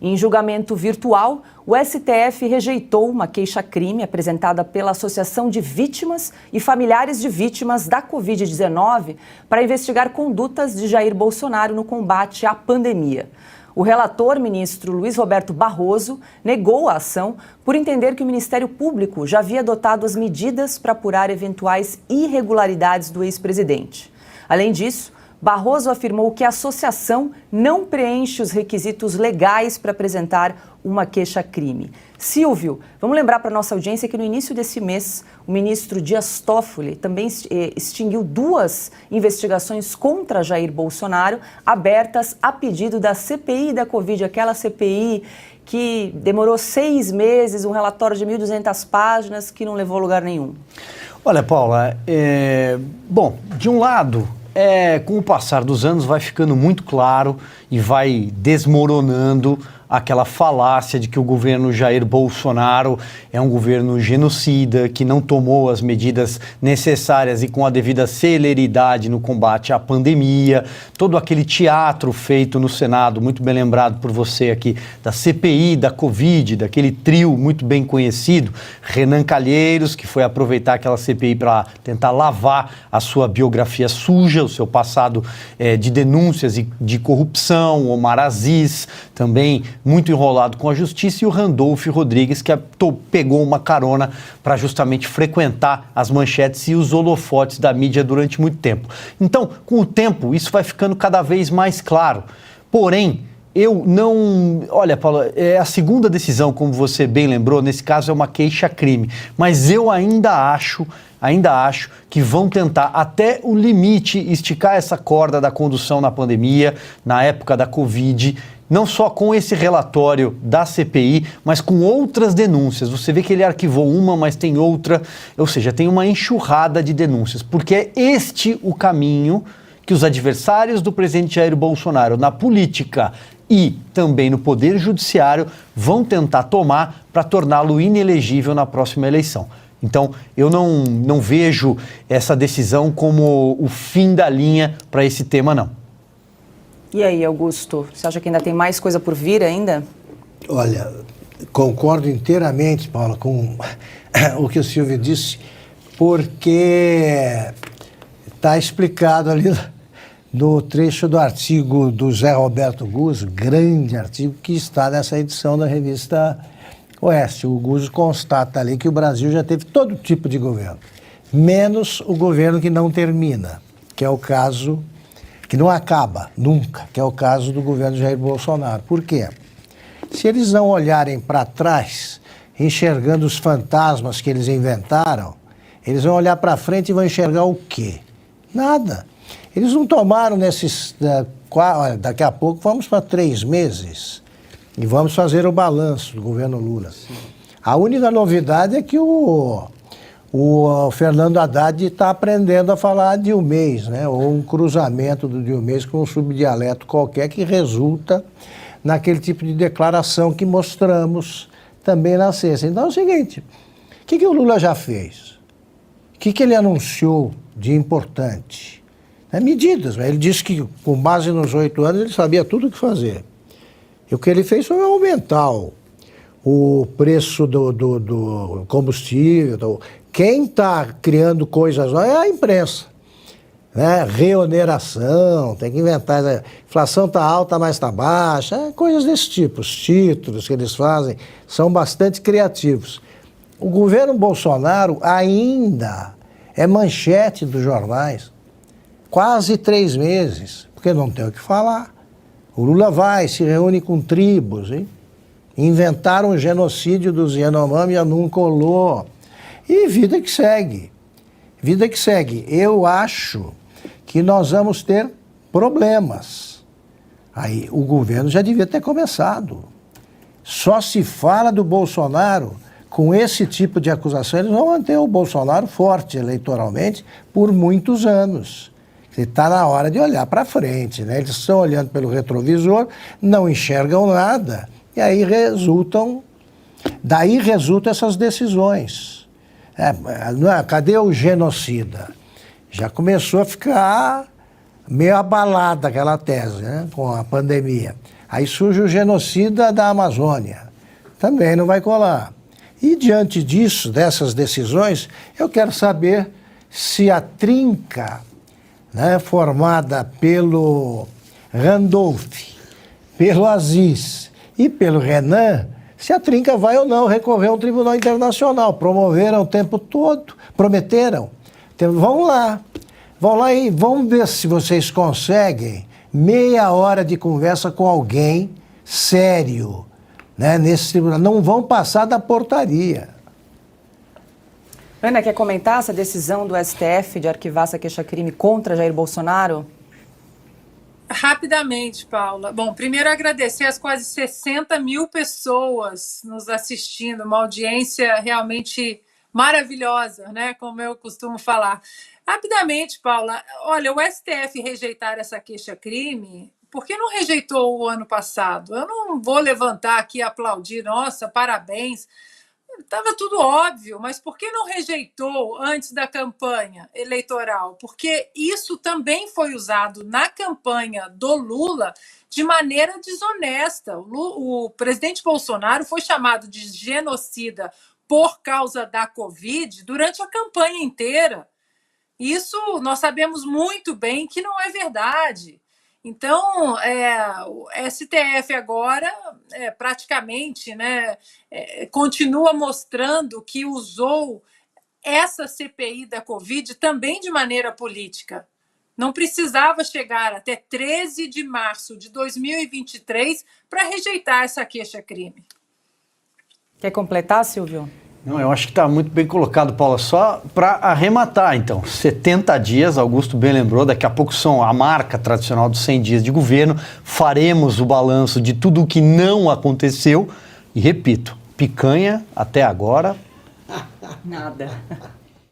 Em julgamento virtual, o STF rejeitou uma queixa-crime apresentada pela Associação de Vítimas e Familiares de Vítimas da Covid-19 para investigar condutas de Jair Bolsonaro no combate à pandemia. O relator, ministro Luiz Roberto Barroso, negou a ação por entender que o Ministério Público já havia adotado as medidas para apurar eventuais irregularidades do ex-presidente. Além disso, Barroso afirmou que a associação não preenche os requisitos legais para apresentar uma queixa-crime. Silvio, vamos lembrar para a nossa audiência que no início desse mês, o ministro Dias Toffoli também extinguiu 2 investigações contra Jair Bolsonaro, abertas a pedido da CPI da Covid, aquela CPI que demorou 6 meses, um relatório de 1.200 páginas que não levou a lugar nenhum. Olha, Paula, bom, de um lado, com o passar dos anos vai ficando muito claro e vai desmoronando aquela falácia de que o governo Jair Bolsonaro é um governo genocida, que não tomou as medidas necessárias e com a devida celeridade no combate à pandemia. Todo aquele teatro feito no Senado, muito bem lembrado por você aqui, da CPI, da Covid, daquele trio muito bem conhecido, Renan Calheiros, que foi aproveitar aquela CPI para tentar lavar a sua biografia suja, o seu passado de denúncias e de corrupção, Omar Aziz, também muito enrolado com a justiça, e o Randolph Rodrigues, que pegou uma carona para justamente frequentar as manchetes e os holofotes da mídia durante muito tempo. Então, com o tempo, isso vai ficando cada vez mais claro. Porém, eu não... Olha, Paulo, a segunda decisão, como você bem lembrou, nesse caso é uma queixa-crime, mas eu ainda acho que vão tentar até o limite esticar essa corda da condução na pandemia, na época da Covid, não só com esse relatório da CPI, mas com outras denúncias. Você vê que ele arquivou uma, mas tem outra, ou seja, tem uma enxurrada de denúncias, porque é este o caminho que os adversários do presidente Jair Bolsonaro na política e também no Poder Judiciário vão tentar tomar para torná-lo inelegível na próxima eleição. Então, eu não vejo essa decisão como o fim da linha para esse tema, não. E aí, Augusto, você acha que ainda tem mais coisa por vir ainda? Olha, concordo inteiramente, Paula, com o que o Silvio disse, porque está explicado ali no trecho do artigo do Zé Roberto Guzzo, grande artigo, que está nessa edição da revista Oeste. O Guzzo constata ali que o Brasil já teve todo tipo de governo, menos o governo que não termina, que é o caso... que não acaba nunca, que é o caso do governo Jair Bolsonaro. Por quê? Se eles não olharem para trás, enxergando os fantasmas que eles inventaram, eles vão olhar para frente e vão enxergar o quê? Nada. Eles não tomaram nesses... Olha, daqui a pouco vamos para 3 meses e vamos fazer o balanço do governo Lula. Sim. A única novidade é que o Fernando Haddad está aprendendo a falar dilmês, né? Ou um cruzamento do dilmês com um subdialeto qualquer que resulta naquele tipo de declaração que mostramos também na sexta. Então é o seguinte, o que o Lula já fez? O que ele anunciou de importante? Medidas. Ele disse que com base nos 8 anos ele sabia tudo o que fazer. E o que ele fez foi aumentar o preço do combustível. Quem está criando coisas novas é a imprensa, né? Reoneração, tem que inventar, a inflação está alta, mas está baixa, coisas desse tipo. Os títulos que eles fazem são bastante criativos. O governo Bolsonaro ainda é manchete dos jornais, quase 3 meses, porque não tem o que falar. O Lula se reúne com tribos, hein? Inventaram o genocídio dos Yanomami e Anuncolô. E vida que segue. Vida que segue. Eu acho que nós vamos ter problemas. Aí o governo já devia ter começado. Só se fala do Bolsonaro com esse tipo de acusação. Eles vão manter o Bolsonaro forte eleitoralmente por muitos anos. Está na hora de olhar para frente, né? Eles estão olhando pelo retrovisor, não enxergam nada. E aí daí resultam essas decisões. Cadê o genocida? Já começou a ficar meio abalada aquela tese, né, com a pandemia. Aí surge o genocida da Amazônia. Também não vai colar. E diante disso, dessas decisões, eu quero saber se a trinca, né, formada pelo Randolph, pelo Aziz e pelo Renan, se a trinca vai ou não recorrer a um tribunal internacional. Promoveram o tempo todo, prometeram. Então, vão lá e vão ver se vocês conseguem meia hora de conversa com alguém sério, né, nesse tribunal. Não vão passar da portaria. Ana, quer comentar essa decisão do STF de arquivar essa queixa-crime contra Jair Bolsonaro? Rapidamente, Paula. Bom, primeiro agradecer as quase 60 mil pessoas nos assistindo, uma audiência realmente maravilhosa, né? Como eu costumo falar. Rapidamente, Paula, olha, o STF rejeitar essa queixa-crime, por que não rejeitou o ano passado? Eu não vou levantar aqui e aplaudir, nossa, parabéns. Estava tudo óbvio, mas por que não rejeitou antes da campanha eleitoral? Porque isso também foi usado na campanha do Lula de maneira desonesta. O presidente Bolsonaro foi chamado de genocida por causa da Covid durante a campanha inteira. Isso nós sabemos muito bem que não é verdade. Então, o STF agora praticamente, né, continua mostrando que usou essa CPI da Covid também de maneira política. Não precisava chegar até 13 de março de 2023 para rejeitar essa queixa-crime. Quer completar, Silvio? Não, eu acho que está muito bem colocado, Paula. Só para arrematar, então, 70 dias, Augusto bem lembrou, daqui a pouco são a marca tradicional dos 100 dias de governo, faremos o balanço de tudo o que não aconteceu e, repito, picanha até agora... Nada.